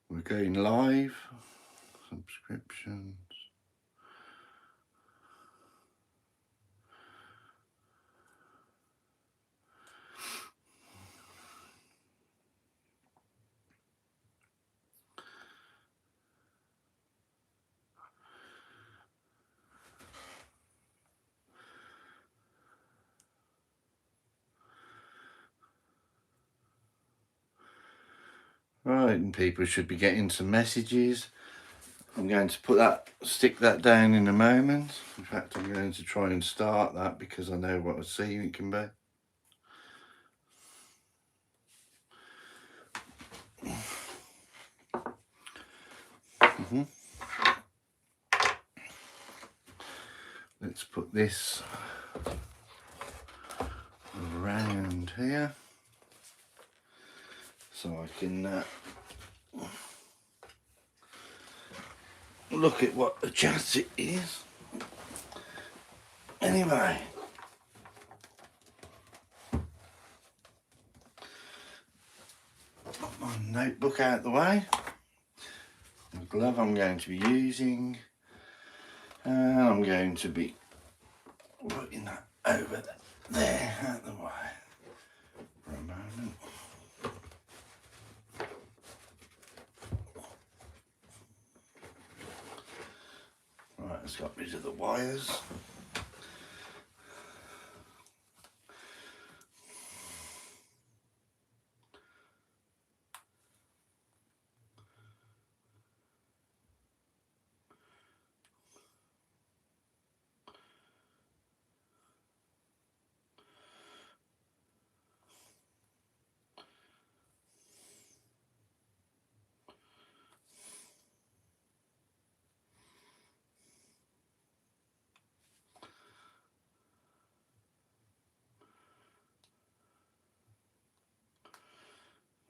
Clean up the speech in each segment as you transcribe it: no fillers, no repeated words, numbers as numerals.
We're going live. Subscriptions. Right, and people should be getting some messages. I'm going to stick that down in a moment. In fact, I'm going to try and start that because I know what a scene it can be. Let's put this around here so I can look at what the chat it is. Anyway, got my notebook out the way. The glove I'm going to be using, and I'm going to be putting that over there out the way for a moment. Right, let's get rid of the wires.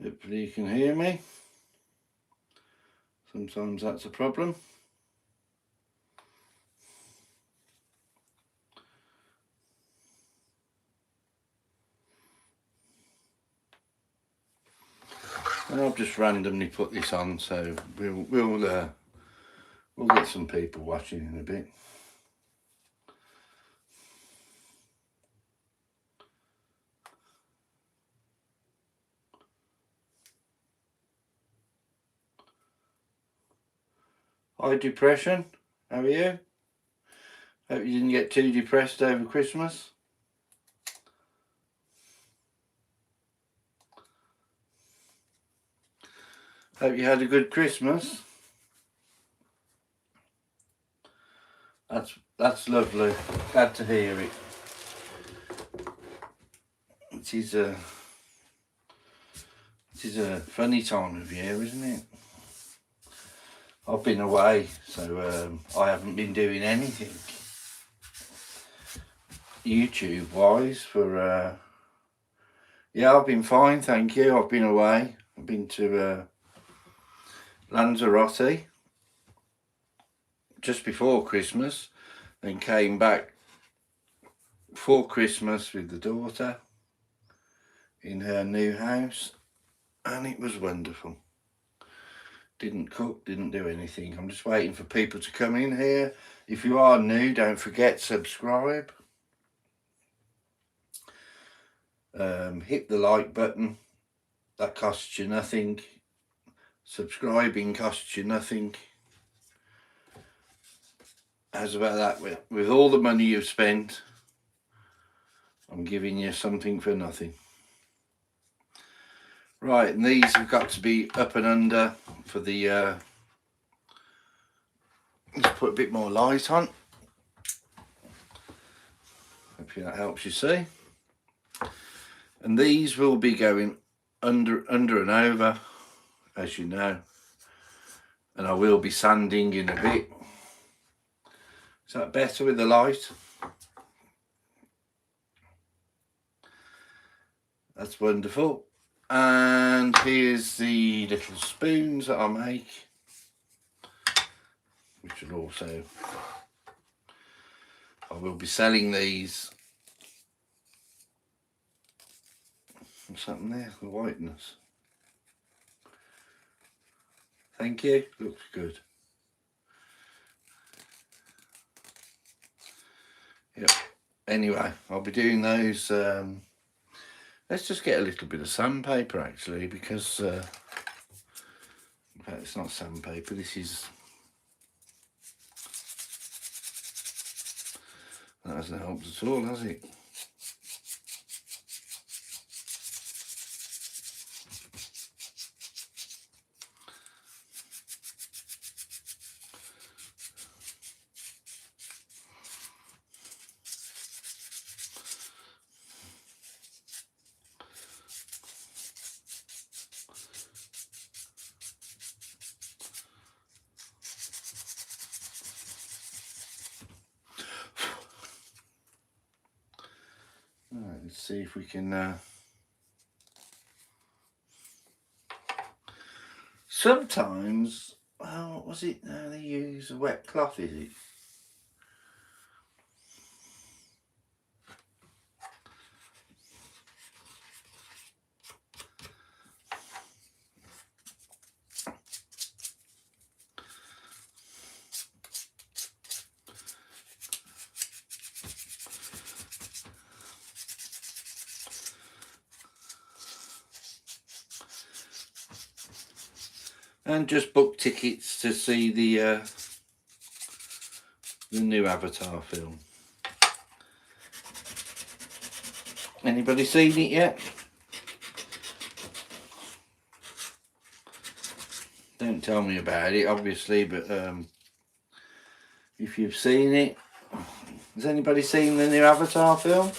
Hopefully you can hear me. Sometimes that's a problem. And I've just randomly put this on, so we'll get some people watching in a bit. Hi depression, how are you? Hope you didn't get too depressed over Christmas. Hope you had a good Christmas. That's lovely. Glad to hear it. It is a funny time of year, isn't it? I've been away, so I haven't been doing anything YouTube wise for yeah, I've been fine, thank you. I've been away. I've been to Lanzarote just before Christmas, then came back for Christmas with the daughter in her new house, and it was wonderful. Didn't cook, didn't do anything. I'm just waiting for people to come in here. If you are new, don't forget subscribe. Hit the like button. That costs you nothing. Subscribing costs you nothing. How's about that? With all the money you've spent, I'm giving you something for nothing. Right, and these have got to be up and under for the let's put a bit more light on. Hopefully that helps you see. And these will be going under and over, as you know. And I will be sanding in a bit. Is that better with the light? That's wonderful. And here's the little spoons that I make, which will also, I will be selling these. What's happened there? The whiteness. Thank you. Looks good. Yep. Anyway, I'll be doing those. Let's just get a little bit of sandpaper actually, because in fact it's not sandpaper, this is, that hasn't helped at all, has it? Right, let's see if we can sometimes, oh, what was it? They use a wet cloth, is it? And just book tickets to see the new Avatar film. Anybody seen it yet? Don't tell me about it, obviously, but if you've seen it, has anybody seen the new Avatar film?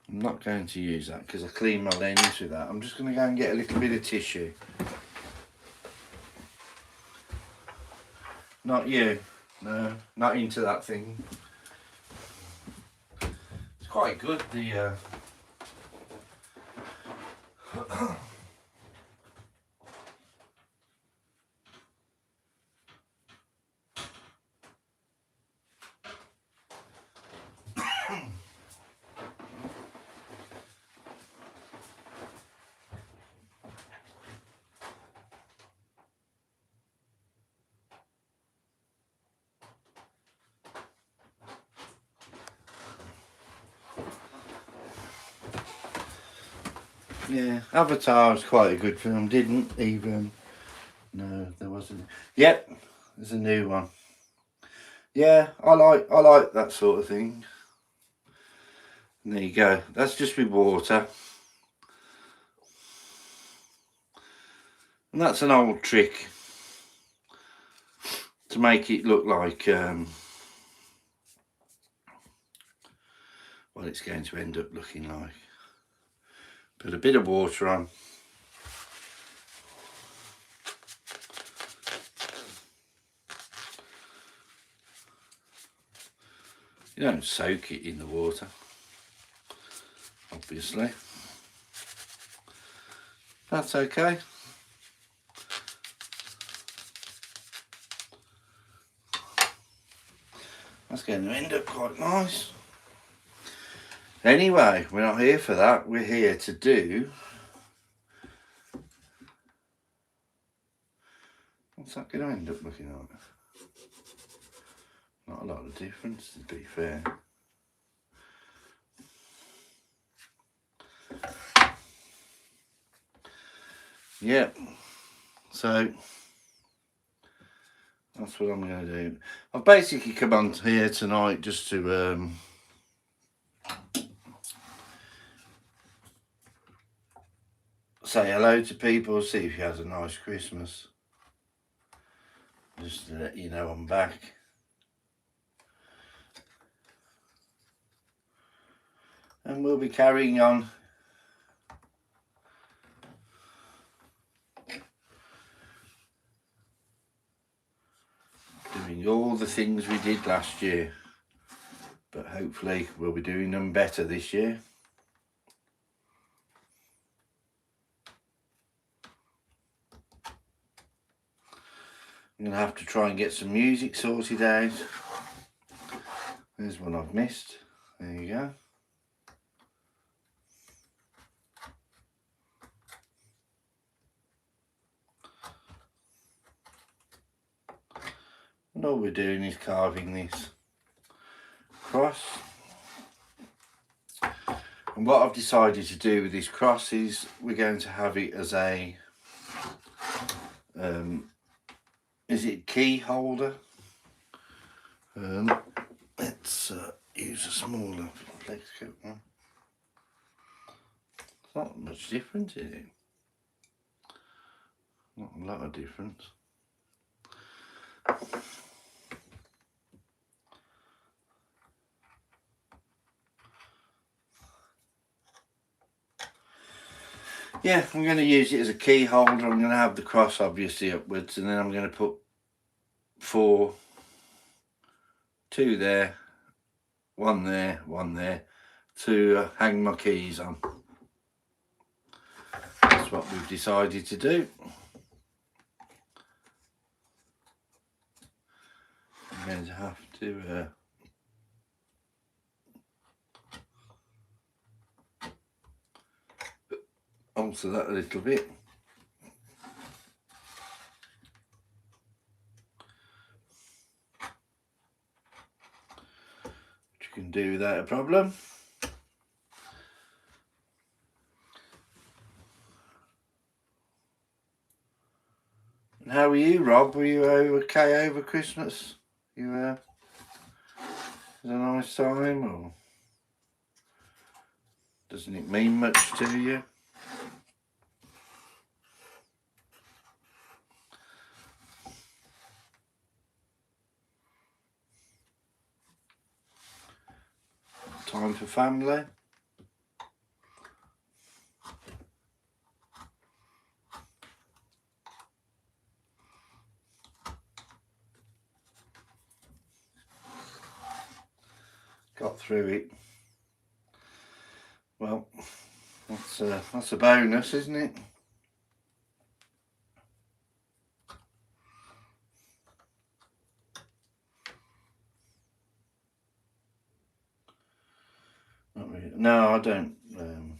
I'm not going to use that because I clean my lens with that. I'm just going to go and get a little bit of tissue. Not you. No, not into that thing. It's quite good, the yeah, Avatar was quite a good film. Didn't even, no, there wasn't. Yep, there's a new one. Yeah, I like that sort of thing. And there you go. That's just with water. And that's an old trick to make it look like what it's going to end up looking like. Put a bit of water on. You don't soak it in the water, obviously. That's okay. That's going to end up quite nice. Anyway, we're not here for that. We're here to do... What's that going to end up looking like? Not a lot of difference, to be fair. Yep. So that's what I'm going to do. I've basically come on here tonight just to say hello to people, see if you had a nice Christmas. Just to let you know I'm back. And we'll be carrying on doing all the things we did last year, but hopefully we'll be doing them better this year. I'm going to have to try and get some music sorted out. There's one I've missed. There you go. And all we're doing is carving this cross. And what I've decided to do with this cross is we're going to have it as a, is it key holder? Let's use a smaller flex coat one. It's not much difference, is it? Not a lot of difference. Yeah, I'm going to use it as a key holder. I'm going to have the cross obviously upwards, and then I'm going to put 2 there, 1 there, to hang my keys on. That's what we've decided to do. I'm going to have to alter that a little bit. Which you can do without a problem. And how were you, Rob? Were you okay over Christmas? You had a nice time, or doesn't it mean much to you? Time for family. Got through it. Well, that's a bonus, isn't it? Not really. No, I don't. I'm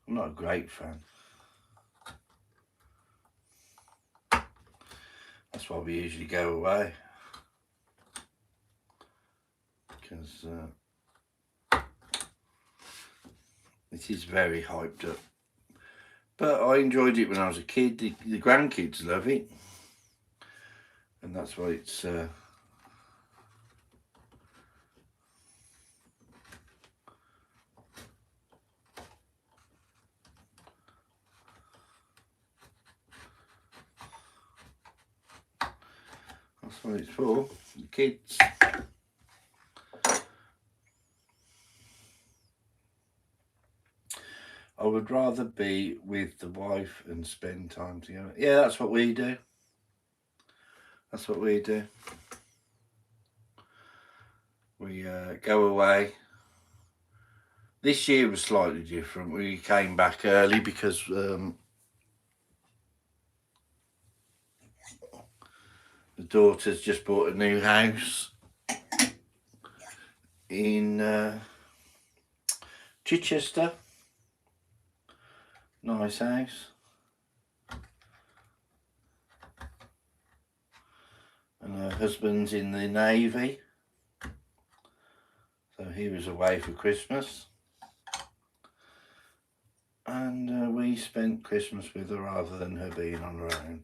not a great fan. That's why we usually go away, because it is very hyped up. But I enjoyed it when I was a kid. The grandkids love it, and that's why it's that's what it's for, the kids. I would rather be with the wife and spend time together. Yeah, that's what we do. That's what we do. We go away. This year was slightly different. We came back early because the daughter's just bought a new house in Chichester. Nice house. And her husband's in the Navy, so he was away for Christmas. And we spent Christmas with her rather than her being on her own.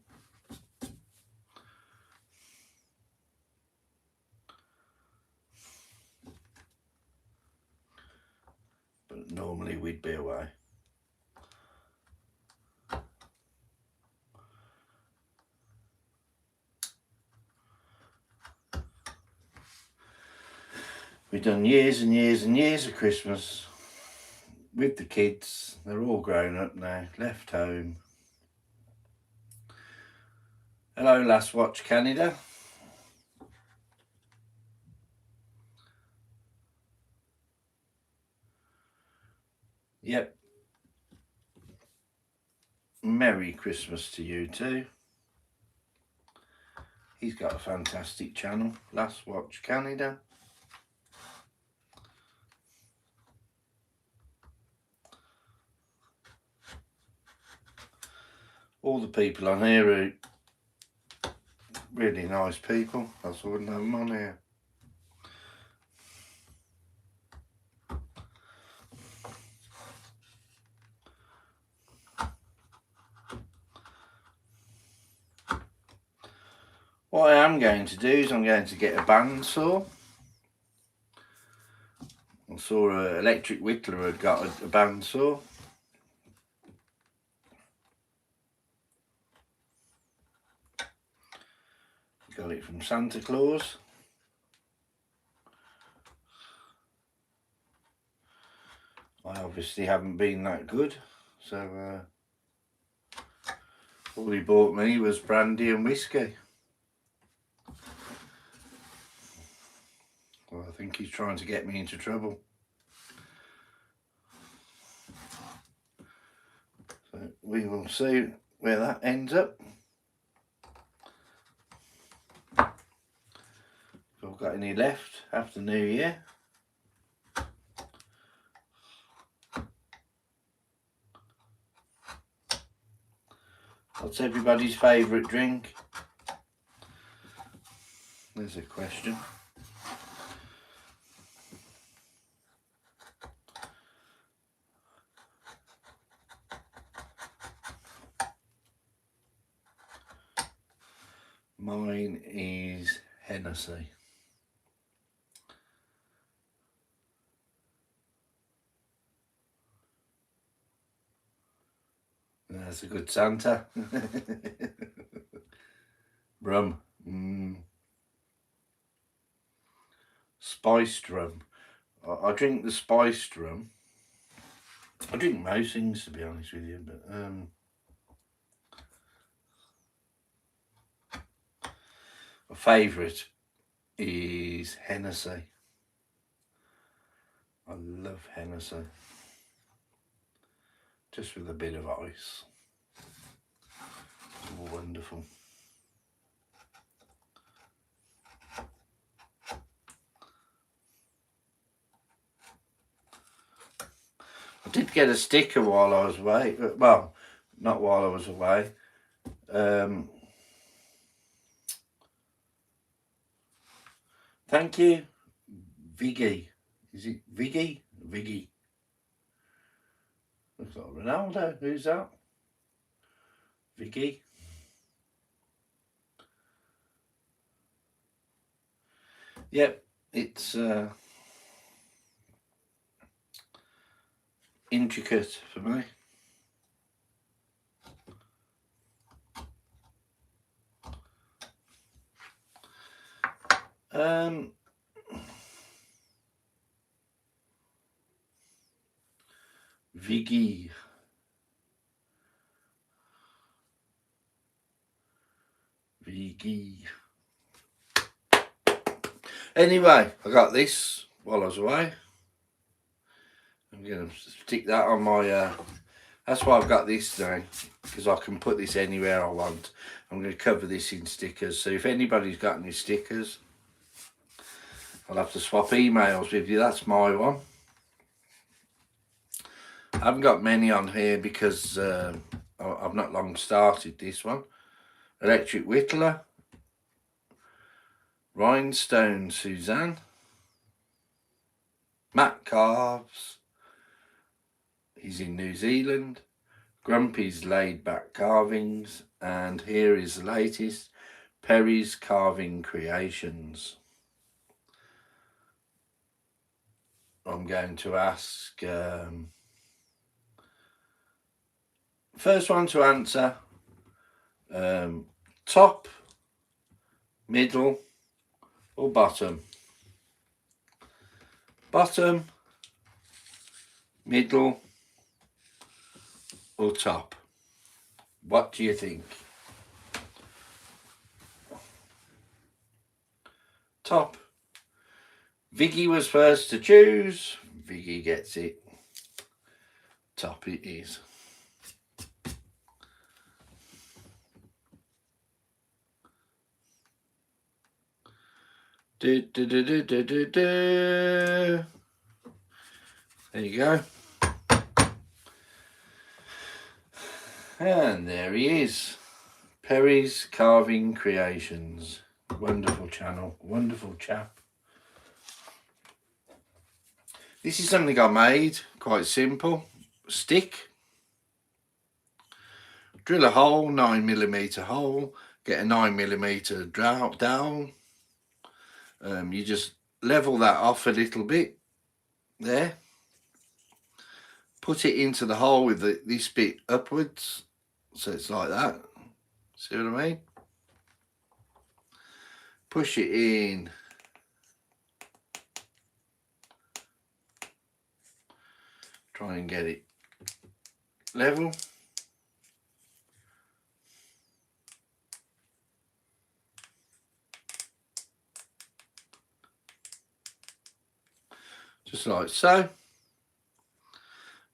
But normally we'd be away. We've done years and years and years of Christmas with the kids. They're all grown up now, left home. Hello, Last Watch Canada. Yep. Merry Christmas to you too. He's got a fantastic channel, Last Watch Canada. All the people on here are really nice people. That's why I wouldn't have them on here. What I am going to do is I'm going to get a bandsaw. I saw an electric whittler had got a bandsaw. Got it from Santa Claus. I obviously haven't been that good, so all he bought me was brandy and whiskey. Well, I think he's trying to get me into trouble. So we will see where that ends up. If I've got any left after New Year. What's everybody's favourite drink? There's a question. Mine is Hennessy. That's a good Santa. Rum. Spiced rum. I drink the spiced rum. I drink most things, to be honest with you, but my favourite is Hennessy. I love Hennessy. Just with a bit of ice. It's wonderful. I did get a sticker while I was away. Well, not while I was away. Thank you, Viggy. Is it Viggy? Viggy. Looks like Ronaldo. Who's that? Viggy. Yep, it's intricate for me. Viggy. Viggy. Anyway, I got this while I was away. I'm going to stick that on my... that's why I've got this now, because I can put this anywhere I want. I'm going to cover this in stickers. So if anybody's got any stickers, I'll have to swap emails with you. That's my one. I haven't got many on here because I've not long started this one. Electric Whittler. Rhinestone Suzanne. Matt Carves. He's in New Zealand. Grumpy's Laid Back Carvings. And here is the latest, Perry's Carving Creations. I'm going to ask... first one to answer, top, middle or bottom? Bottom, middle or top? What do you think? Top. Viggy was first to choose. Viggy gets it. Top it is. Do, do, do, do, do, do, do. There you go. And there he is. Perry's Carving Creations. Wonderful channel. Wonderful chap. This is something I made. Quite simple. Stick. Drill a hole, 9mm hole. Get a 9mm dowel. You just level that off a little bit. There. Put it into the hole with this bit upwards. So it's like that. See what I mean? Push it in. Try and get it level. Just like so.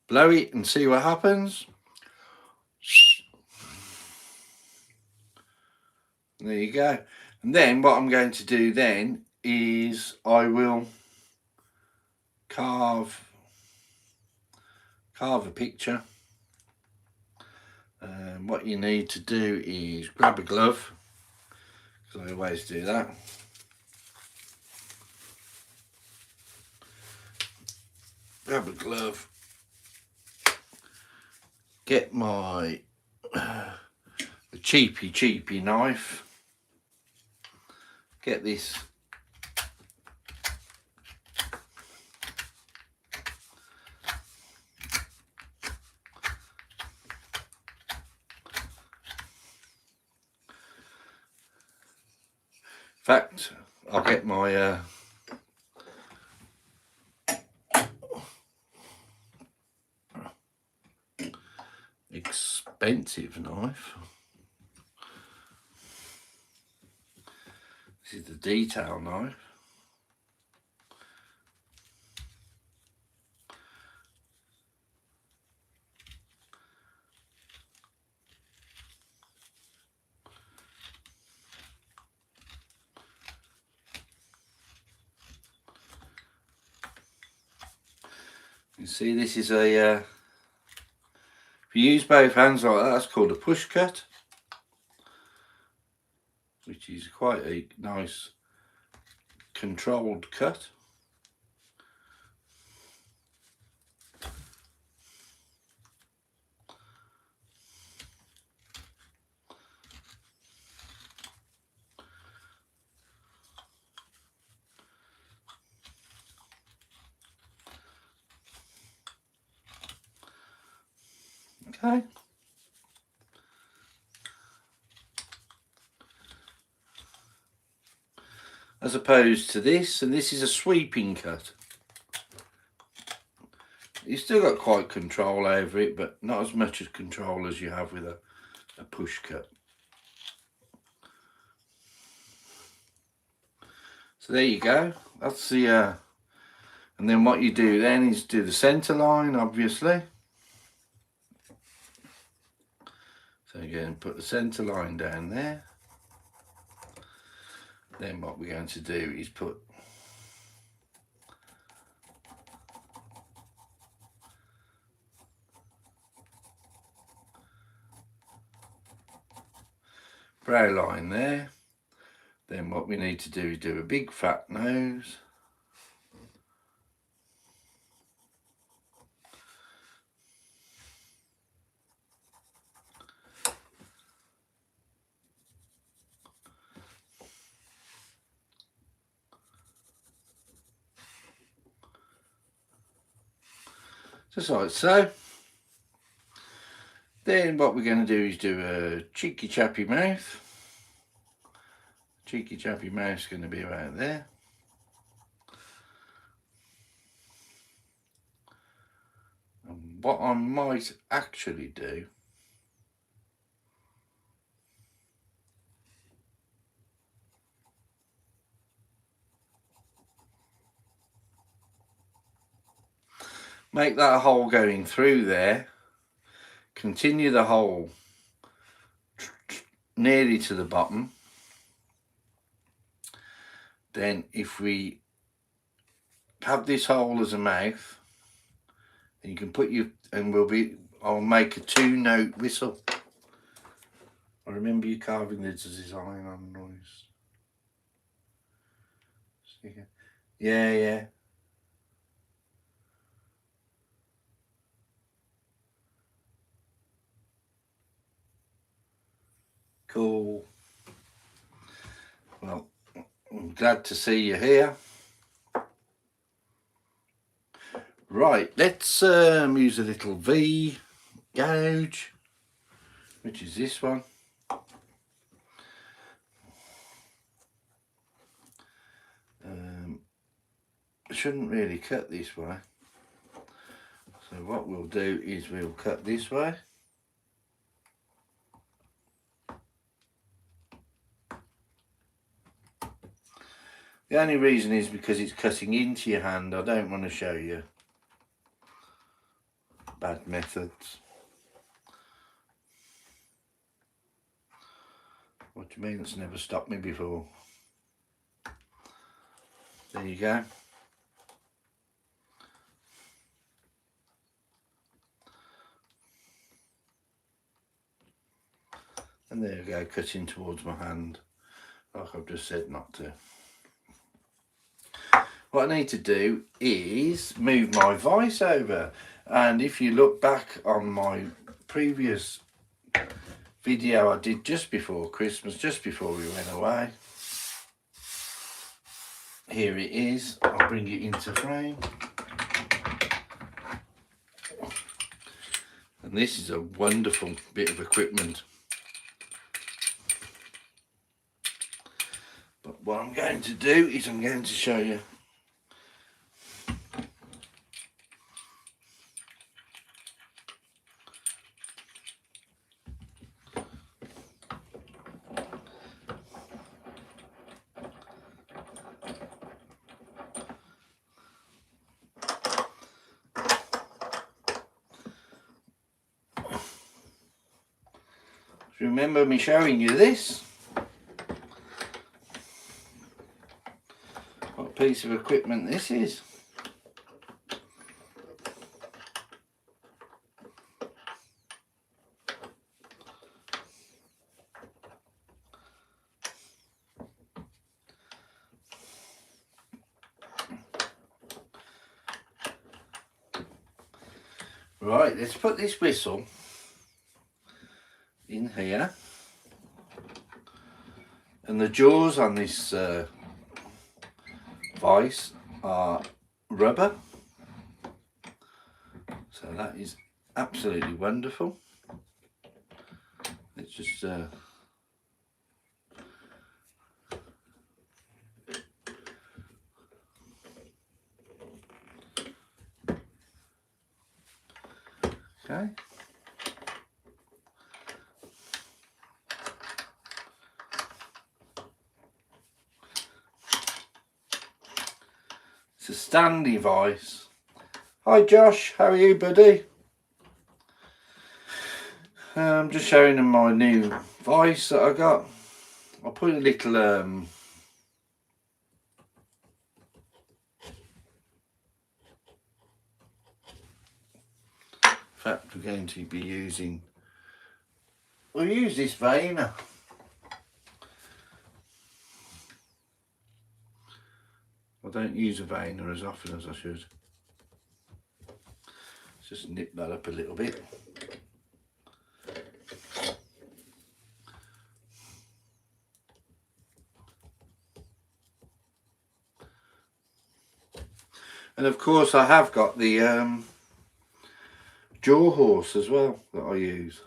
Blow it and see what happens. There you go. And then what I'm going to do then is I will carve a picture. What you need to do is grab a glove, because I always do that. Grab a glove. Get my cheapy knife. Get this in fact, I'll get my expensive knife. This is the detail knife. You see, this is a if you use both hands like that, that's called a push cut, which is quite a nice controlled cut. Okay. As opposed to this, and this is a sweeping cut. You've still got quite control over it, but not as much as control as you have with a push cut. So there you go. That's the and then what you do then is do the center line, obviously. So again, put the center line down there. Then what we're going to do is put brow line there. Then what we need to do is do a big fat nose. Just like so. Then what we're going to do is do a cheeky chappy mouth. Cheeky chappy mouth's going to be right there. And what I might actually do make that hole going through there, continue the hole nearly to the bottom, then if we have this hole as a mouth, you can put your, and I'll make a 2-note whistle. I remember you carving the design on noise. Yeah. Cool. Well, I'm glad to see you here. Right, let's use a little V gouge, which is this one. Shouldn't really cut this way. So what we'll do is we'll cut this way. The only reason is because it's cutting into your hand. I don't want to show you bad methods. What do you mean? It's never stopped me before. There you go. And there you go, cutting towards my hand, like I've just said not to. What I need to do is move my vise over. And if you look back on my previous video I did just before Christmas, just before we went away, here it is. I'll bring it into frame. And this is a wonderful bit of equipment. But what I'm going to do is I'm going to show you. Remember me showing you this? What piece of equipment this is. Right, let's put this whistle in here, and the jaws on this vise are rubber, so that is absolutely wonderful. Let's just okay. It's a stand device. Hi Josh, how are you, buddy? I'm just showing them my new vise that I got. I put a little in fact, we're going to be using, we'll use this veiner. I don't use a veiner as often as I should. Let's just nip that up a little bit. And of course I have got the jaw horse as well that I use.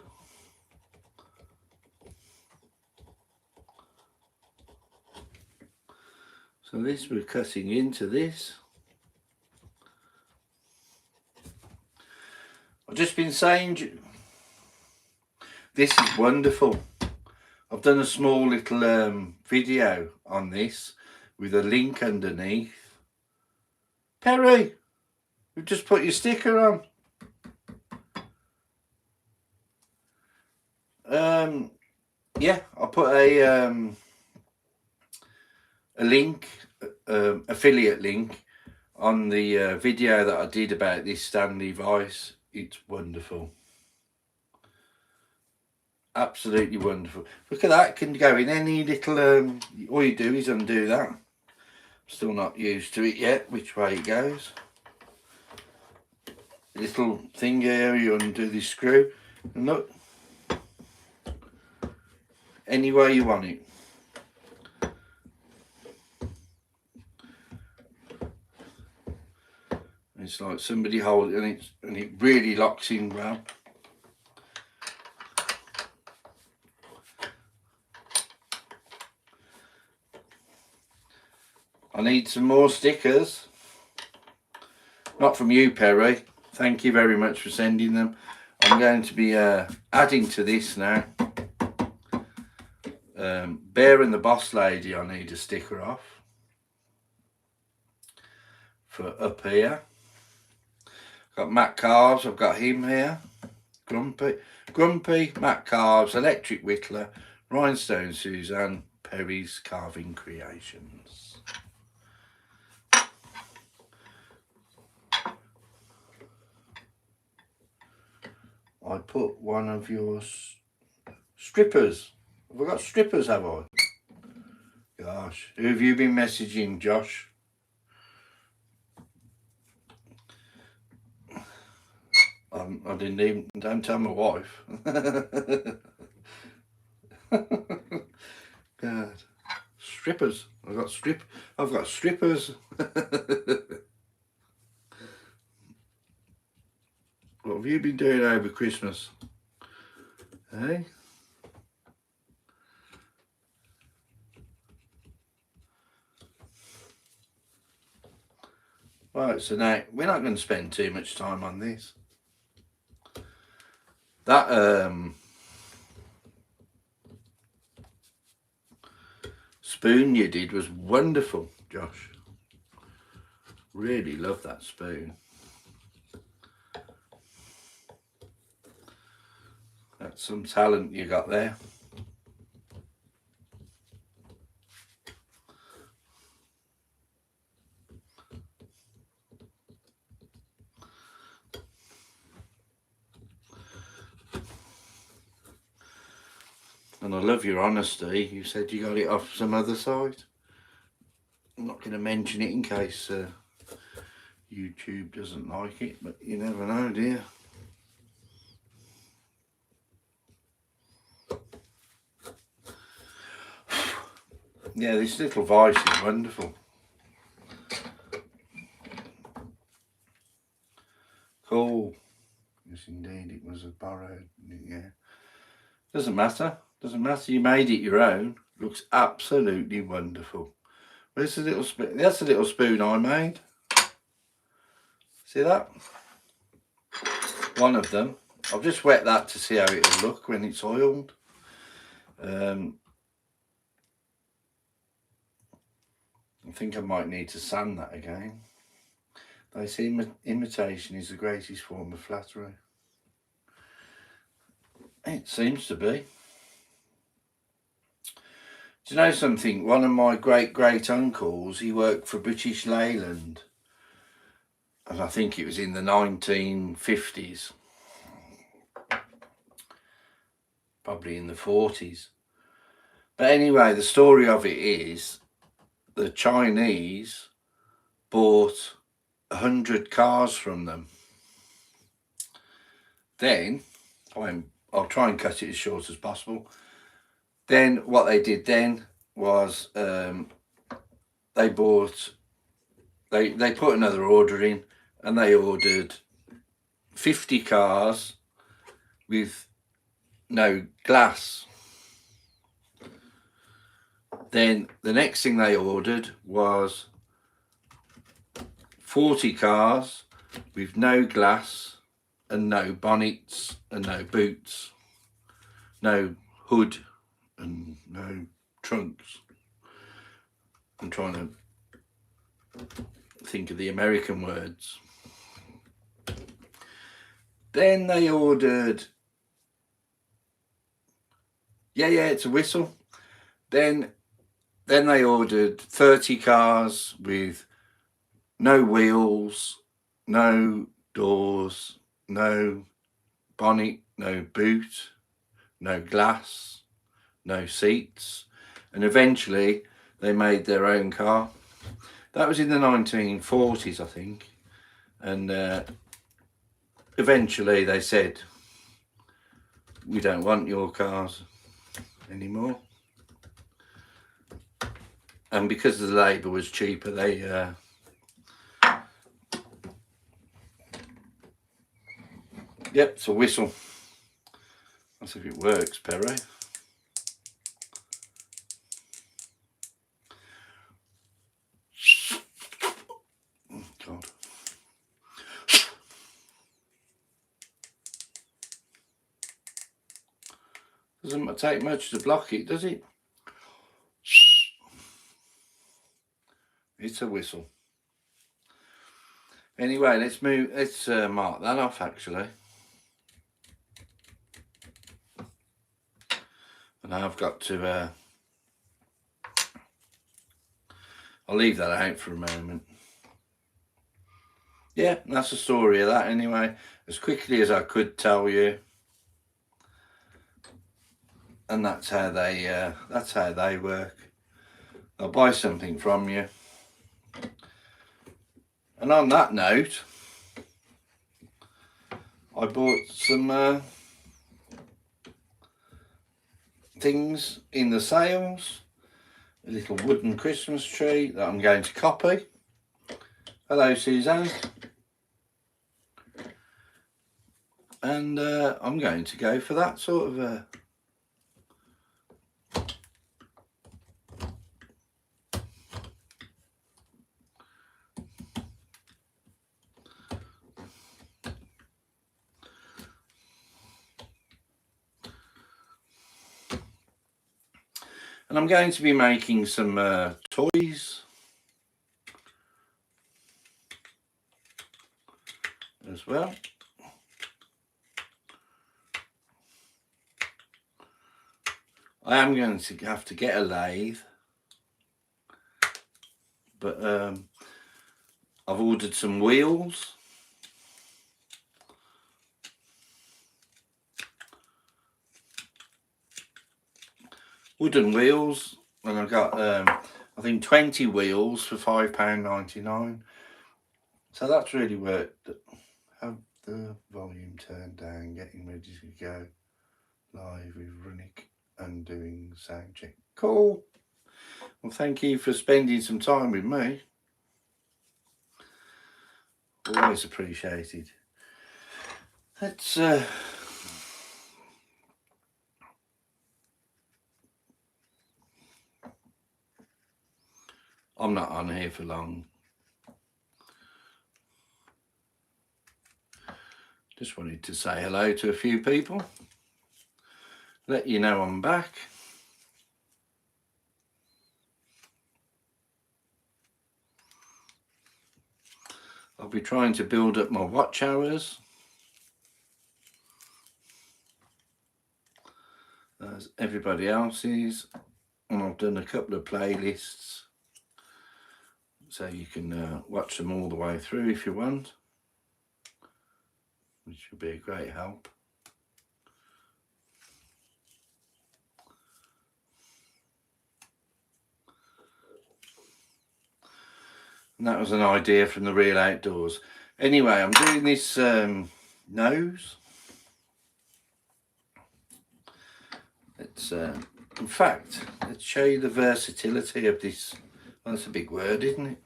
So this, we're cutting into this. I've just been saying, this is wonderful. I've done a small little video on this with a link underneath. Perry, we've just put your sticker on. Yeah, I'll put a a link, affiliate link on the video that I did about this Stanley Vice. It's wonderful. Absolutely wonderful. Look at that, can go in any little, all you do is undo that. Still not used to it yet, which way it goes. Little thing here, you undo the screw, and look, any way you want it. It's like somebody holding it, and it really locks in well. I need some more stickers. Not from you, Perry. Thank you very much for sending them. I'm going to be adding to this now. Bear and the Boss Lady, I need a sticker off. For up here. Got Matt Carves, I've got him here. Grumpy, Matt Carves, Electric Whittler, Rhinestone Suzanne, Perry's Carving Creations. I put one of your strippers. Have I got strippers, have I? Gosh, who have you been messaging, Josh? I didn't even, don't tell my wife. God, strippers. I've got strippers. What have you been doing over Christmas? Hey? Right, so now we're not going to spend too much time on this. That spoon you did was wonderful, Josh. Really love that spoon. That's some talent you got there. And I love your honesty. You said you got it off some other site. I'm not going to mention it in case YouTube doesn't like it, but you never know, do you? Yeah, this little vice is wonderful. Cool. Yes, indeed, it was a borrowed. Yeah. Doesn't matter. Doesn't matter. You made it your own. Looks absolutely wonderful. Where's the little spoon? That's the little spoon I made. See that? One of them. I've just wet that to see how it'll look when it's oiled. I think I might need to sand that again. They say imitation is the greatest form of flattery. It seems to be. Do you know something? One of my great uncles, he worked for British Leyland. And I think it was in the 1950s. Probably in the 40s. But anyway, the story of it is the Chinese bought 100 cars from them. Then, I'll try and cut it as short as possible. Then what they did then was they put another order in, and they ordered 50 cars with no glass. Then the next thing they ordered was 40 cars with no glass and no bonnets and no boots, no hood and no trunks. I'm trying to think of the American words. Then they ordered, yeah, it's a whistle. Then Then they ordered 30 cars with no wheels, no doors, no bonnet, no boot, no glass, no seats, and eventually they made their own car. That was in the 1940s, I think, and eventually they said, we don't want your cars anymore. And because the labour was cheaper, they yep, it's a whistle. Let's see if it works, Perry. Oh, God. Doesn't take much to block it, does it? It's a whistle. Anyway, let's move. Let's mark that off, actually. And I've got to. I'll leave that out for a moment. Yeah, that's the story of that. Anyway, as quickly as I could tell you. And that's how they work. They'll buy something from you. And on that note, I bought some things in the sales. A little wooden Christmas tree that I'm going to copy. Hello, Suzanne. And I'm going to go for that sort of and I'm going to be making some toys as well. I am going to have to get a lathe, but I've ordered some wheels. Wooden wheels, and I've got I think 20 wheels for £5.99. So that's really worked. Have the volume turned down, getting ready to go live with Runick and doing sound check. Cool. Well, thank you for spending some time with me. Always appreciated. Let's I'm not on here for long. Just wanted to say hello to a few people. Let you know I'm back. I'll be trying to build up my watch hours, as everybody else is. And I've done a couple of playlists, so you can watch them all the way through if you want, which would be a great help. And that was an idea from the Real Outdoors. Anyway, I'm doing this nose. Let's, in fact, let's show you the versatility of this. Well, that's a big word, isn't it?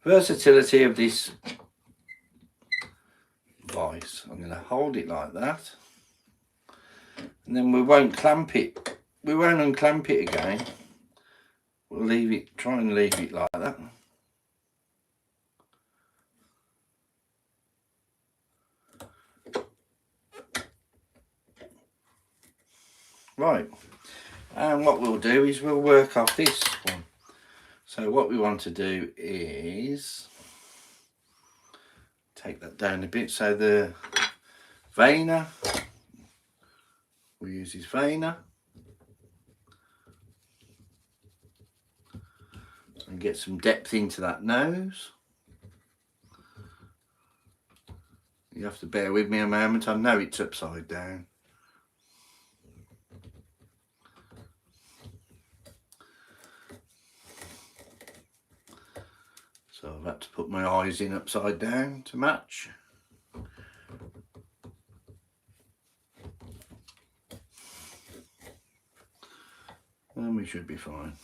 Versatility of this vise. I'm going to hold it like that, and then we won't clamp it. We won't unclamp it again. We'll leave it. Try and leave it like that. Right, and what we'll do is we'll work off this one. So what we want to do is take that down a bit. So the veiner, we'll use his veiner. and get some depth into that nose. You have to bear with me a moment, I know it's upside down. So I've had to put my eyes in upside down to match. And we should be fine.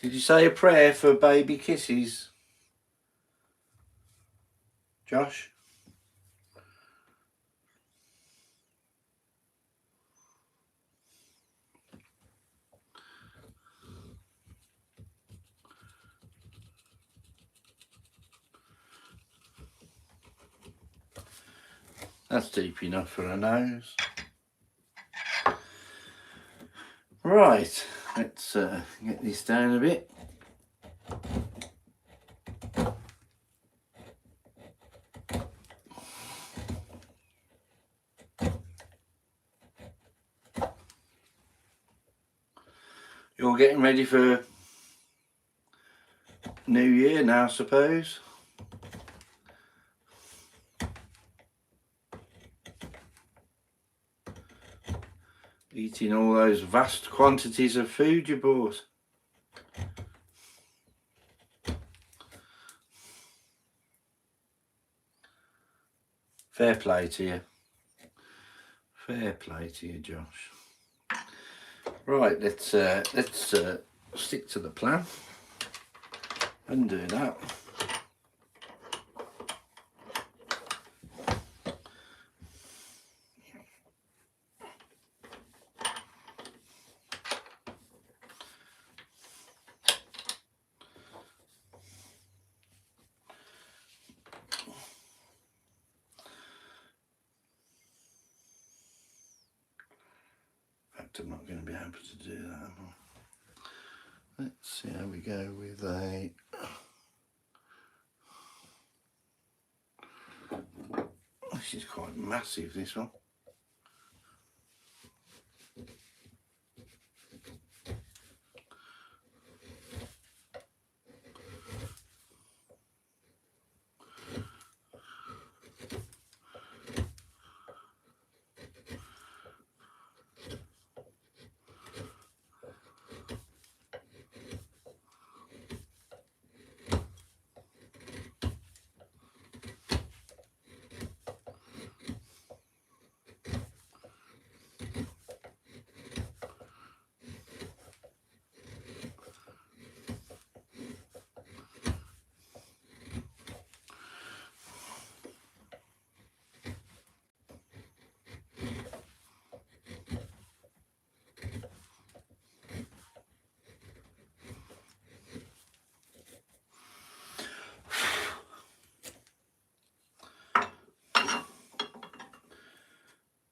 Did you say a prayer for baby kisses, Josh? That's deep enough for a nose. Right, let's get this down a bit. You're getting ready for New Year now, I suppose. Eating all those vast quantities of food you bought. Fair play to you. Fair play to you, Josh. Right, let's stick to the plan and do that. I'm not going to be able to do that. Let's see how we go with a this is quite massive, this one.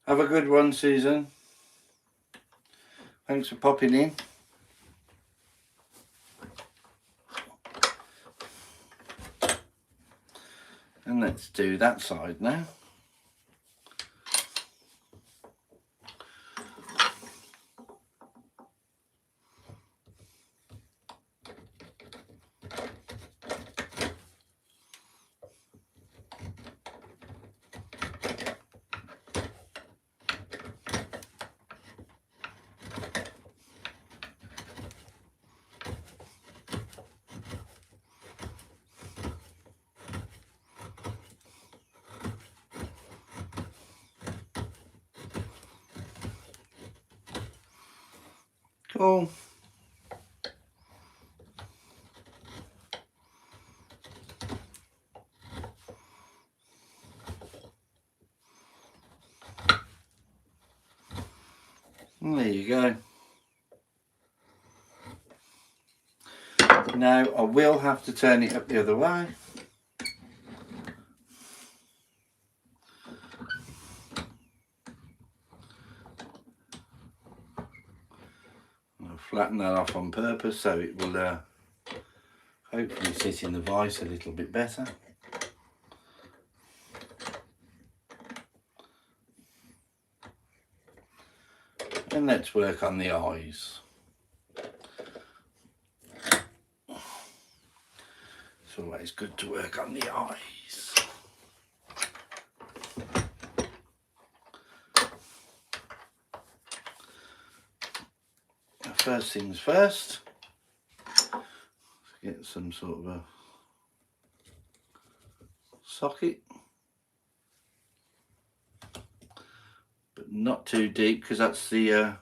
Have a good one, Susan. Thanks for popping in. And let's do that side now. Cool. There you go. Now I will have to turn it up the other way. I'll flatten that off on purpose so it will hopefully sit in the vise a little bit better. And let's work on the eyes. It's always good to work on the eyes. First things first, let's get some sort of a socket, but not too deep, because that's the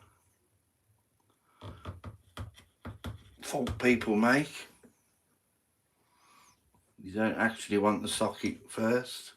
fault people make. You don't actually want the socket first.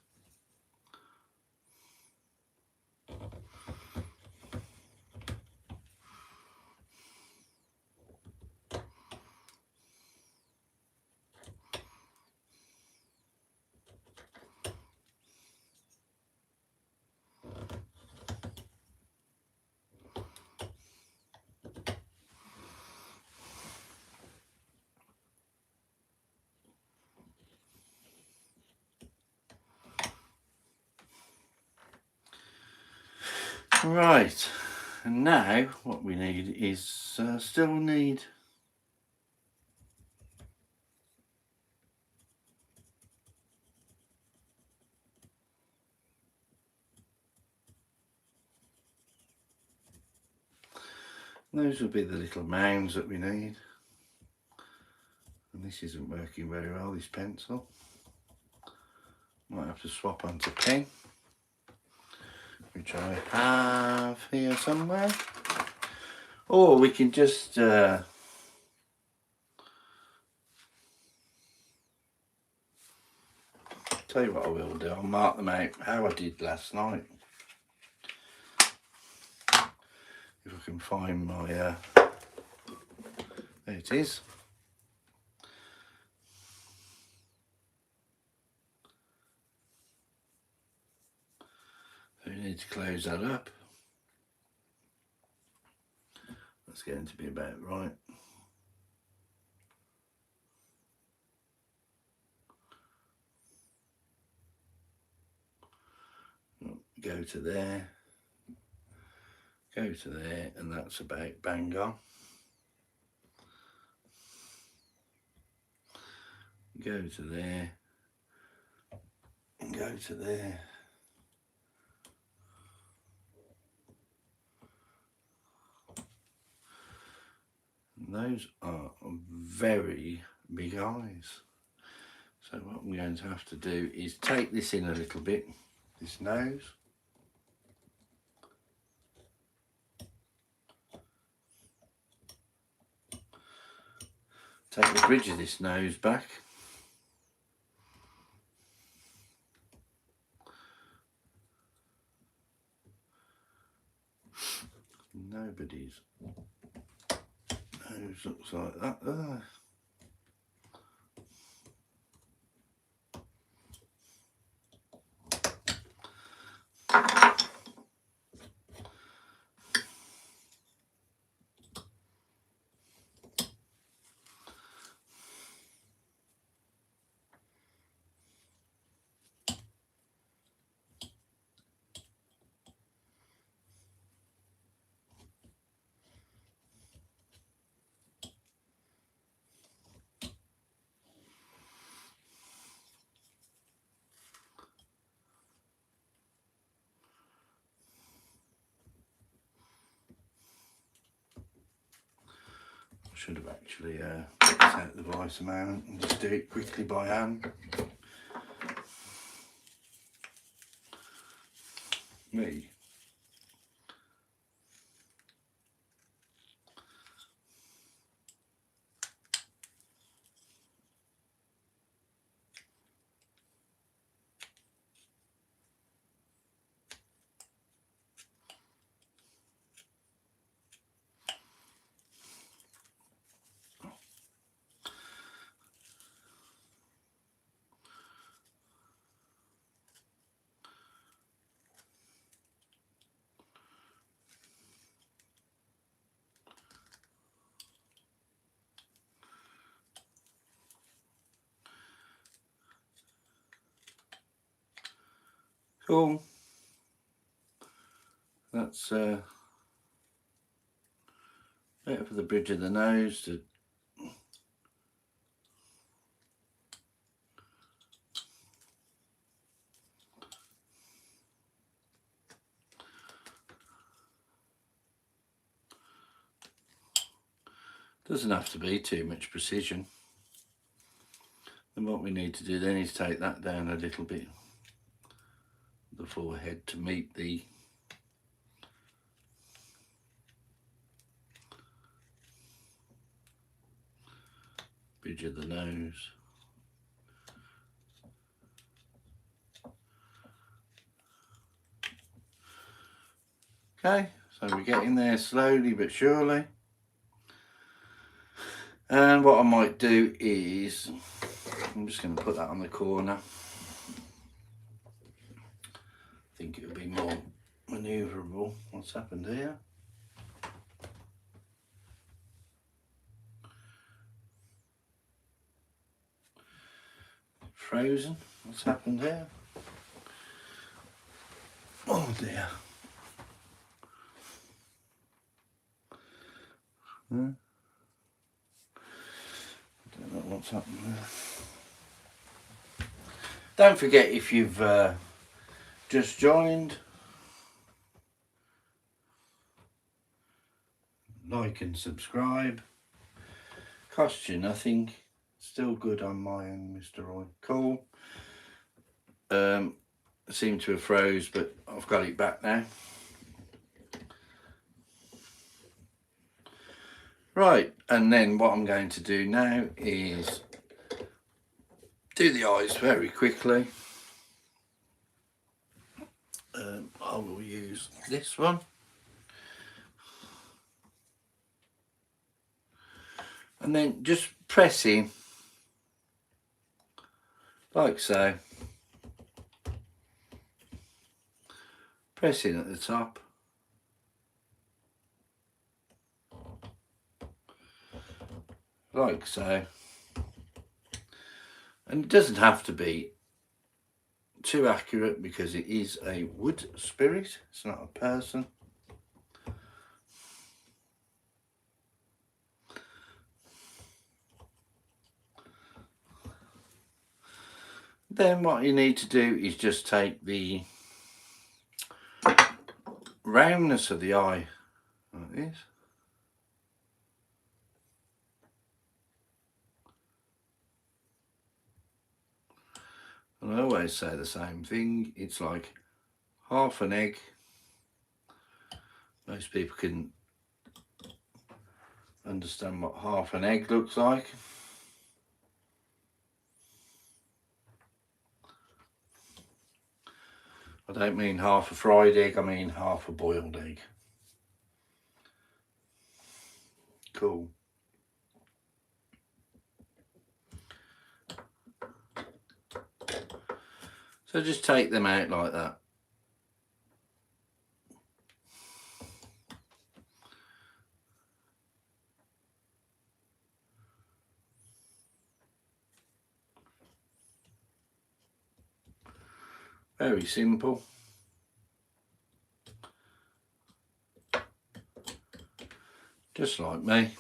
Right, and now what we need is still need those will be the little mounds that we need. And this isn't working very well, this pencil. Might have to swap onto pen, which I have here somewhere. Or we can just tell you what I will do, I'll mark them out how I did last night. If I can find my, there it is. So we need to close that up. That's getting to be about right. Go to there, go to there, and that's about bang on. Go to there, and go to there. And those are very big eyes. So what I'm going to have to do is take this in a little bit, this nose. Take the bridge of this nose back. Nobody's nose looks like that. Should have actually set the vice amount and just do it quickly by hand. Me. Cool. That's better for the bridge of the nose to doesn't have to be too much precision. And what we need to do then is take that down a little bit, the forehead, to meet the bridge of the nose. Okay, so we're getting there slowly but surely. And what I might do is, I'm just going to put that on the corner. I think it'll be more manoeuvrable. What's happened here? Frozen. What's happened here? Oh dear. I don't know what's happened there. Don't forget, if you've just joined, like and subscribe. Costs you nothing. Still good on my own, Mr. Roy. Cool. Seemed to have froze, but I've got it back now. Right, and then what I'm going to do now is do the eyes very quickly. I will use this one. And then just press in, like so. Press in at the top. Like so. And it doesn't have to be too accurate because it is a wood spirit, it's not a person. Then what you need to do is just take the roundness of the eye like this. And I always say the same thing, it's like half an egg. Most people can understand what half an egg looks like. I don't mean half a fried egg, I mean half a boiled egg. Cool. So just take them out like that. Very simple. Just like me.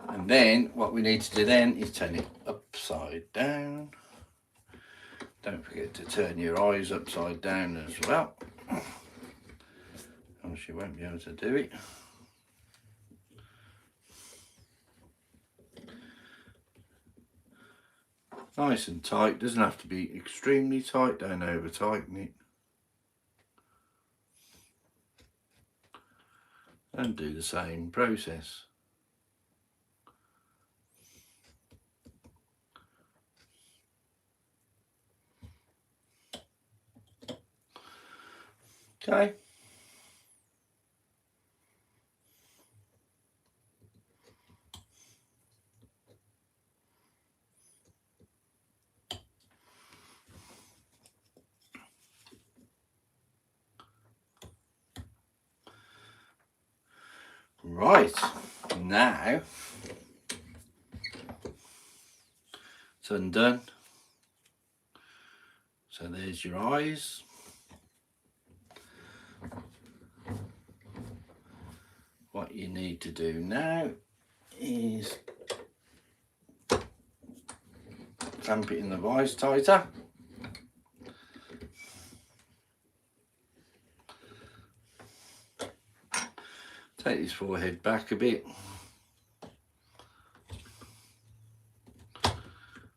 And then what we need to do then is turn it upside down. Don't forget to turn your eyes upside down as well, else you won't be able to do it. Nice and tight, doesn't have to be extremely tight, don't over tighten it. And do the same process. Okay. Right, now it's undone. So there's your eyes. What you need to do now is clamp it in the vise tighter. Take his forehead back a bit.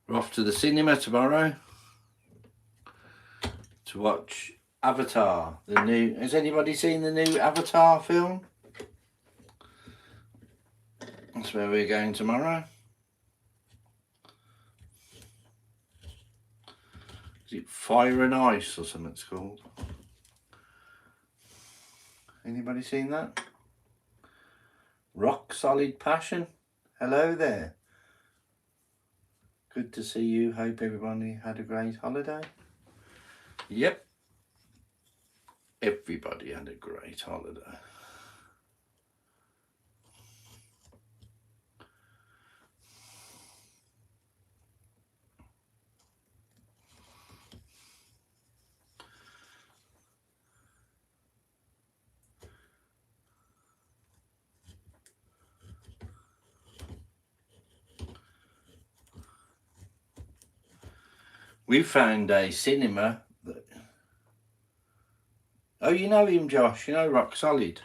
We're off to the cinema tomorrow to watch Avatar, the new. Has anybody seen the new Avatar film? That's where we're going tomorrow. Is it Fire and Ice or something it's called? Anybody seen that? Rock Solid Passion. Hello there. Good to see you. Hope everybody had a great holiday. Yep. Everybody had a great holiday. We found a cinema that... Oh, you know him, Josh. You know Rock Solid.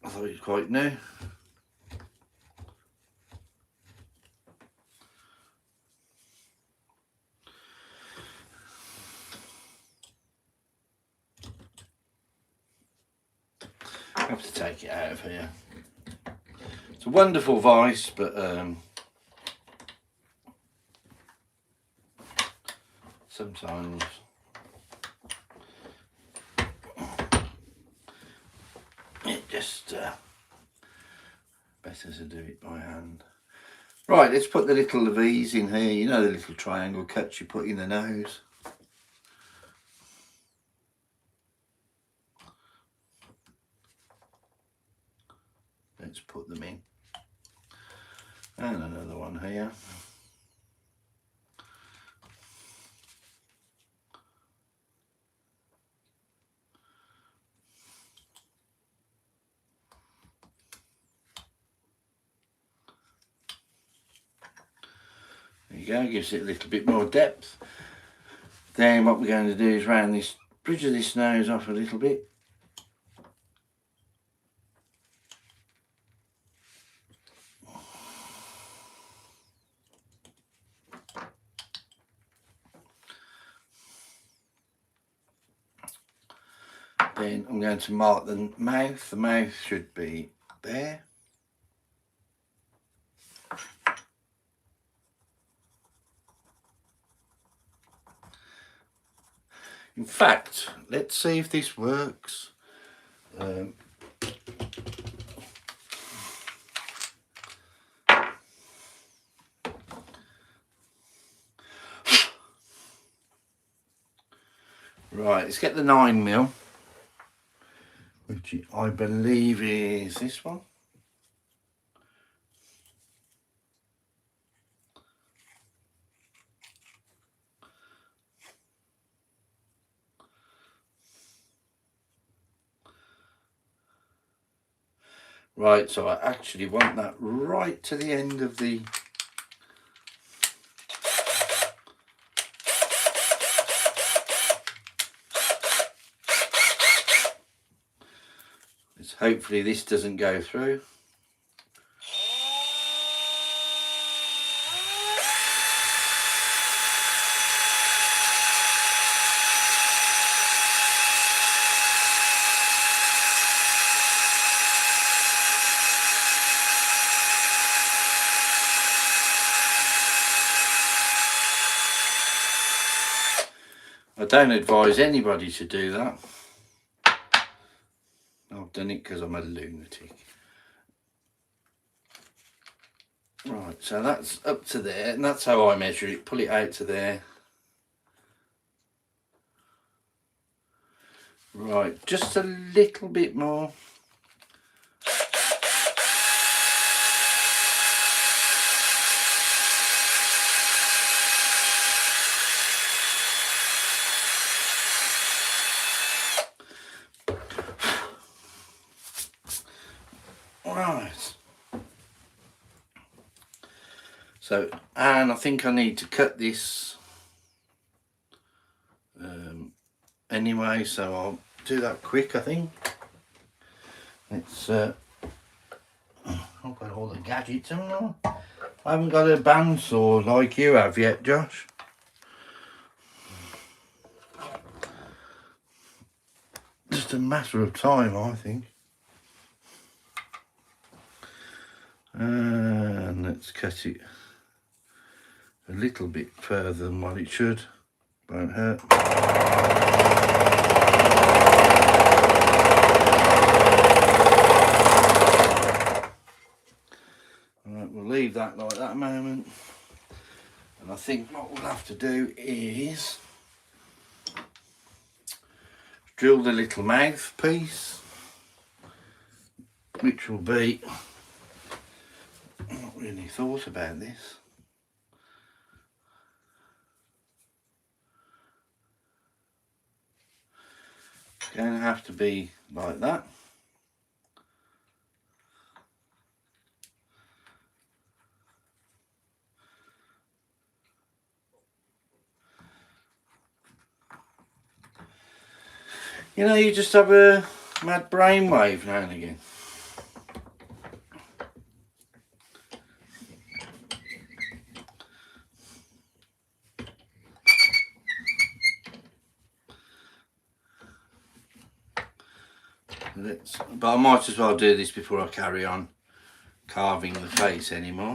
I thought he was quite new. I have to take it out of here. It's a wonderful vise, but sometimes it just better to do it by hand. Right, let's put the little V's in here. You know the little triangle cuts you put in the nose. Let's put them in. And another one here. There you go, gives it a little bit more depth. Then what we're going to do is round this bridge of this nose off a little bit. Then I'm going to mark the mouth. The mouth should be there. In fact, let's see if this works. Right, let's get the 9mm, which I believe is this one. Right, so I actually want that right to the end of the... Hopefully this doesn't go through. I don't advise anybody to do that. I've done it because I'm a lunatic. Right, so that's up to there, and that's how I measure it. Pull it out to there. Right, just a little bit more. So, and I think I need to cut this anyway, so I'll do that quick, I think. It's I've got all the gadgets, haven't I? I haven't got a bandsaw like you have yet, Josh. Just a matter of time, I think. And let's cut it a little bit further than what it should. Won't hurt. Alright, we'll leave that like that a moment. And I think what we'll have to do is drill the little mouthpiece, which will be, I've not really thought about this. It's going to have to be like that. You know, you just have a mad brainwave now and again. But I might as well do this before I carry on carving the face anymore.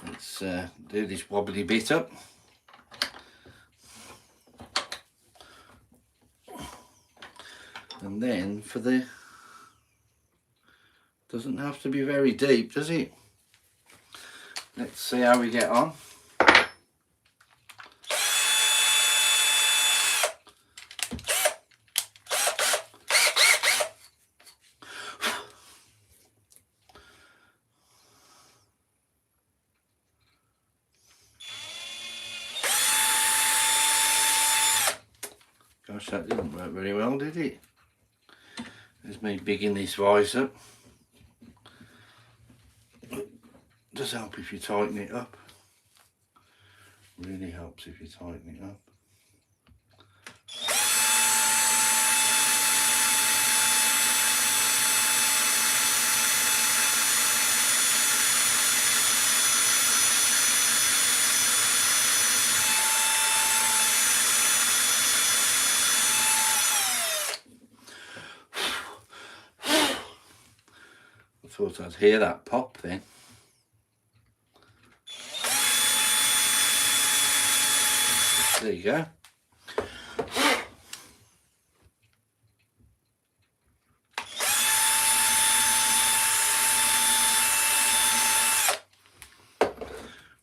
Let's do this wobbly bit up. And then for the, doesn't have to be very deep, does it? Let's see how we get on. Gosh, that didn't work very well, did it? There's me bigging this vise up. It does help if you tighten it up. Really helps if you tighten it up. I thought I'd hear that pop then. There you go.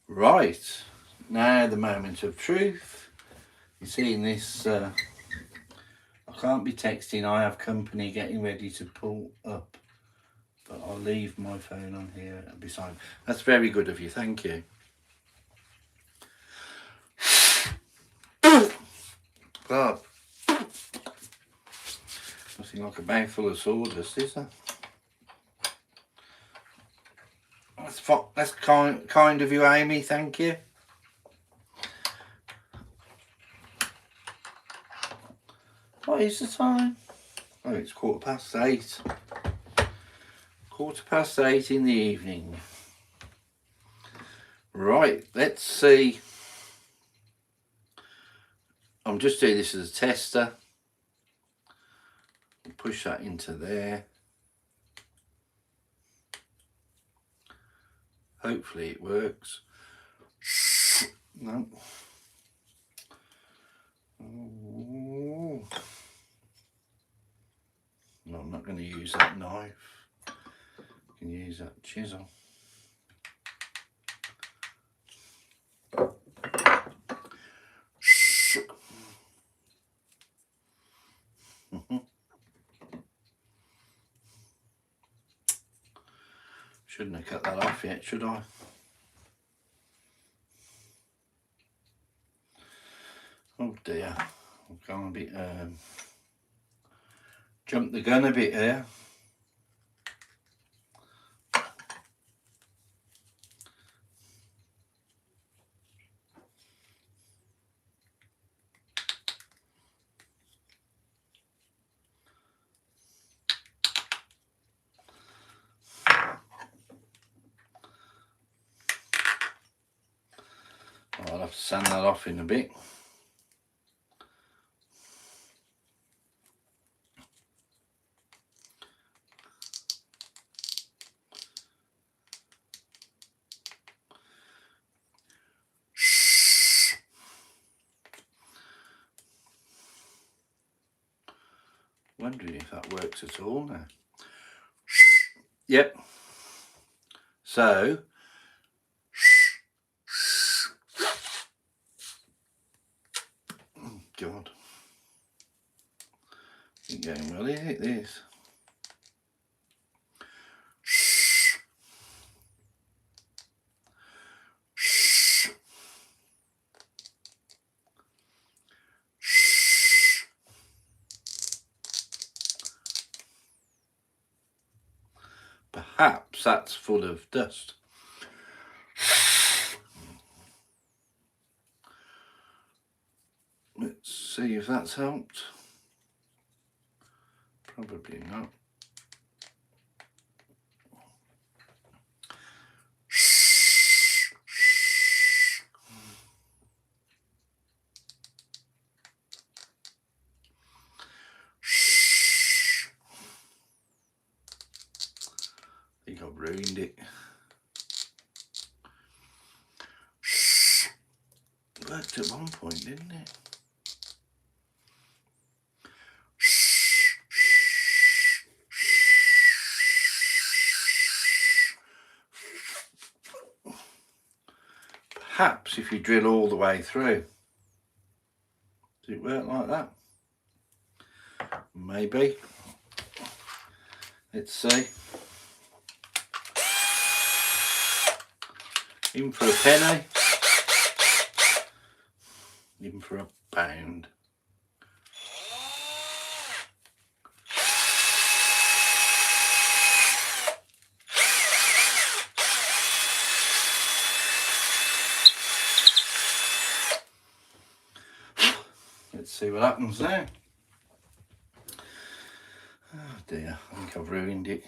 Right, now the moment of truth. You're seeing this, I can't be texting, I have company getting ready to pull up. But I'll leave my phone on here beside. That's very good of you, thank you. God, nothing like a mouthful of sawdust, is there? That's kind of you, Amy, thank you. What is the time? Oh, it's 8:15. 8:15 in the evening. Right, let's see. I'm just doing this as a tester. Push that into there. Hopefully it works. No. Oh. No, I'm not going to use that knife. I can use that chisel. Shouldn't have cut that off yet, should I? Oh dear, I've gone a bit, jumped the gun a bit here. have to sand that off in a bit. Wondering if that works at all now. Yep. So God, ain't going well, is it, this? Perhaps that's full of dust. Let's see if that's helped. Probably not. I think I've ruined it. Worked at one point, didn't it? Perhaps if you drill all the way through. Does it work like that? Maybe. Let's see. In for a penny. In for a pound. Let's see what happens now. Oh dear, I think I've ruined it.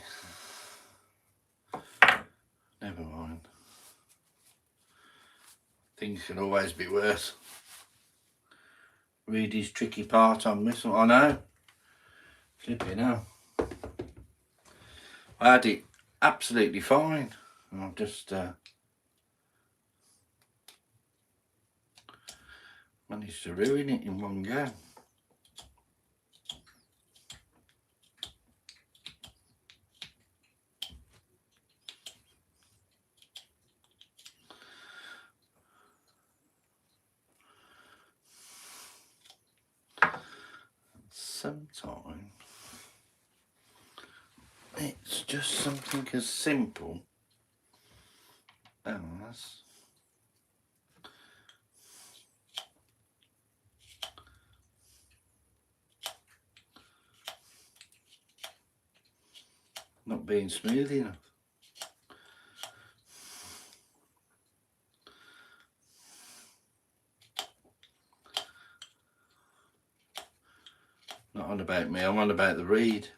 Never mind. Things can always be worse. Reedy's tricky part on this one. I know. Flipping hell. I had it absolutely fine. And I've just managed to ruin it in one go. Sometimes it's just something as simple as not being smooth enough. Not on about me, I'm on about the reed.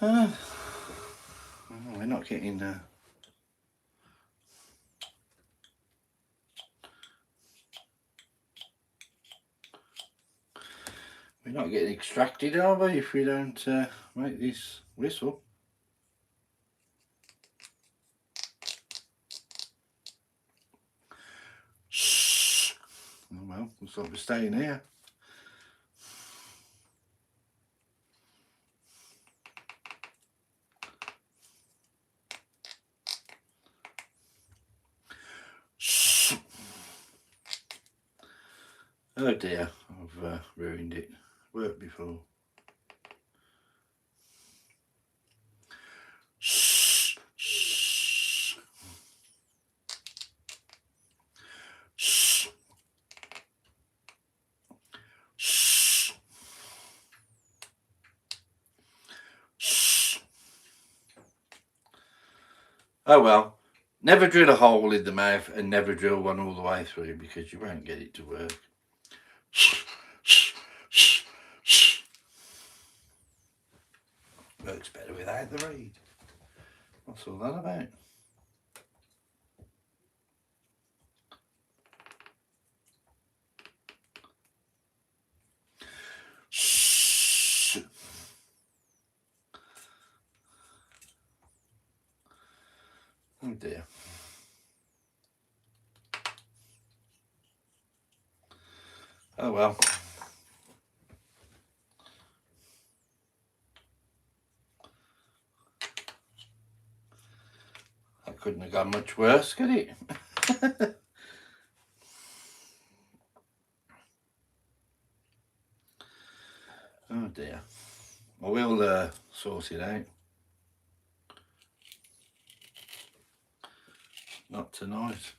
We're not getting we're not getting extracted, are we, if we don't make this whistle? Oh well, looks like we're staying here. Oh dear, I've ruined it. Worked before. Oh well, Never drill a hole in the mouth and never drill one all the way through because you won't get it to work. Works better without the reed. What's all that about? Oh dear. Oh well. That couldn't have gone much worse, could it? Oh dear. Well, we'll sort it out. Not tonight.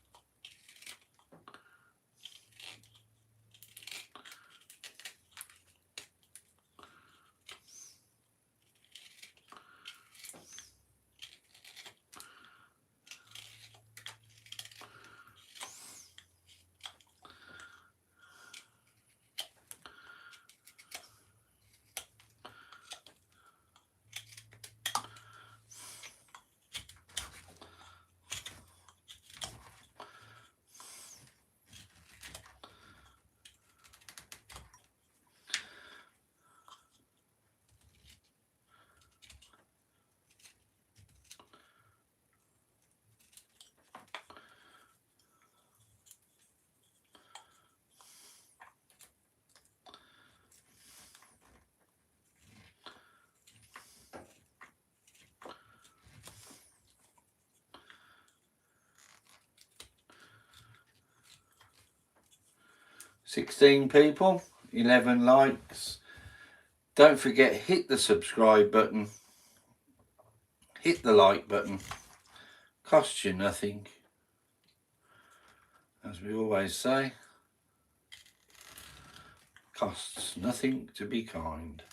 $16 people, 11 likes. Don't forget, hit the subscribe button, hit the like button. Costs you nothing, as we always say. Costs nothing to be kind.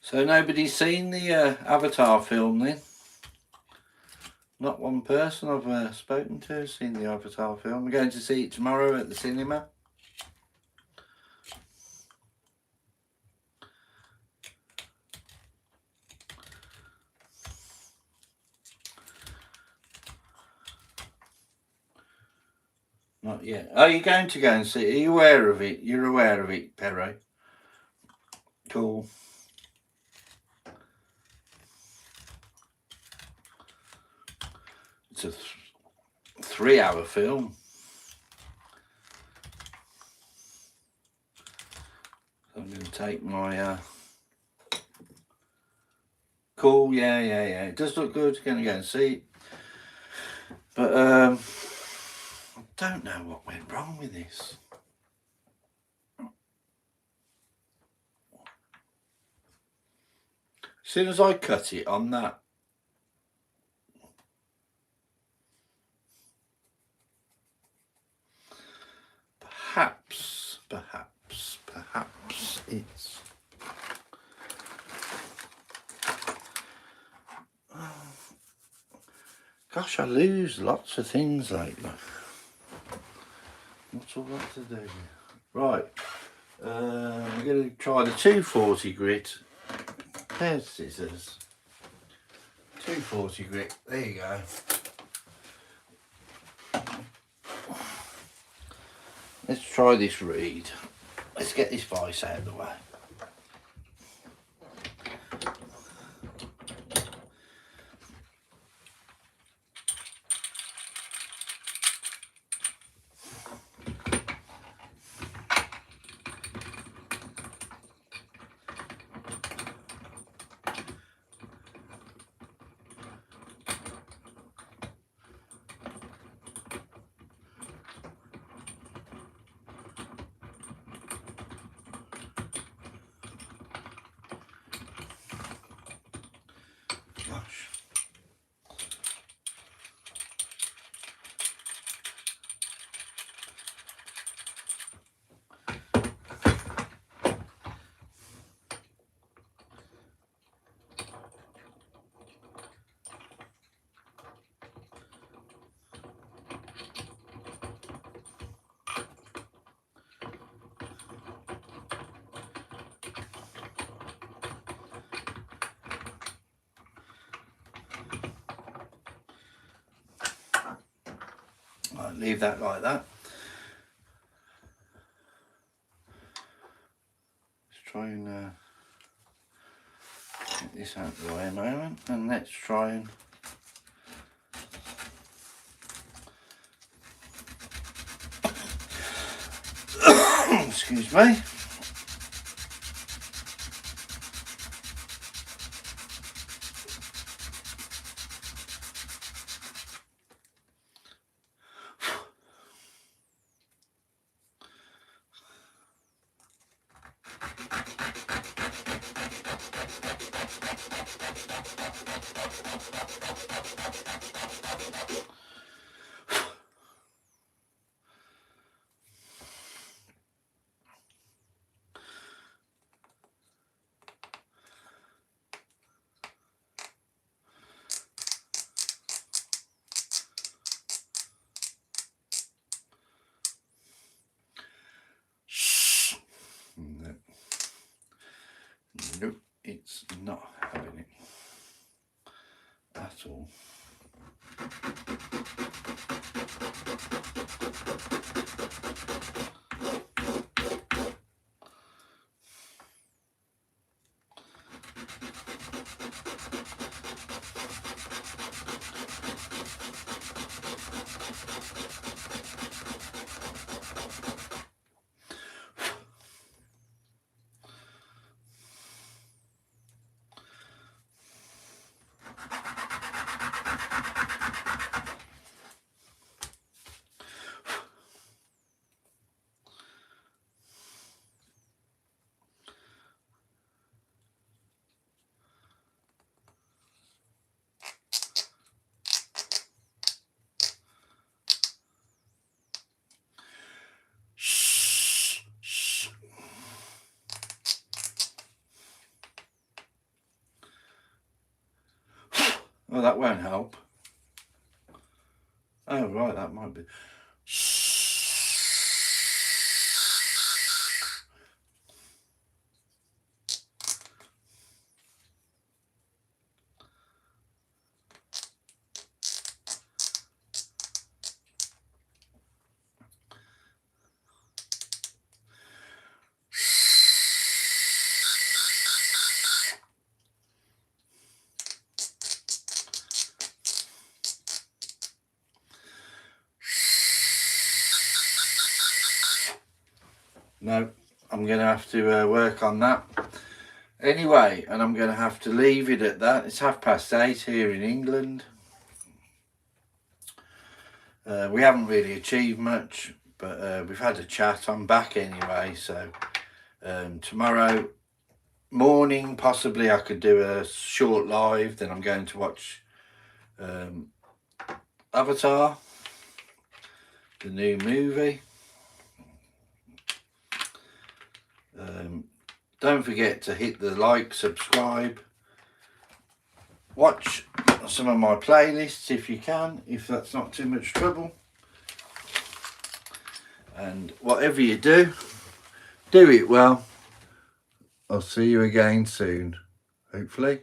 So nobody's seen the Avatar film then? Not one person I've spoken to has seen the Avatar film. We're going to see it tomorrow at the cinema. Not yet. Are you going to go and see it? Are you aware of it? You're aware of it, Perro? Cool. It's a 3-hour film. I'm going to take my... Cool, yeah. It does look good. Going to go and see it. But I don't know what went wrong with this. As soon as I cut it on that, perhaps it's gosh, I lose lots of things lately. What's all that to do? Right, we're going to try the 240 grit. There's scissors. 240 grit. There you go. Let's try this reed. Let's get this vice out of the way. leave that like that. Let's try and get this out of the way a moment, and let's try and excuse me. No. Nope, it's not having it at all. Well, that won't help. Oh, right, that might be. No, I'm going to have to work on that. Anyway, and I'm going to have to leave it at that. It's 8:30 here in England. We haven't really achieved much, but we've had a chat. I'm back anyway, so tomorrow morning possibly I could do a short live. Then I'm going to watch Avatar, the new movie. Don't forget to hit the like, subscribe, watch some of my playlists if you can, if that's not too much trouble. And whatever you do, do it well. I'll see you again soon, hopefully.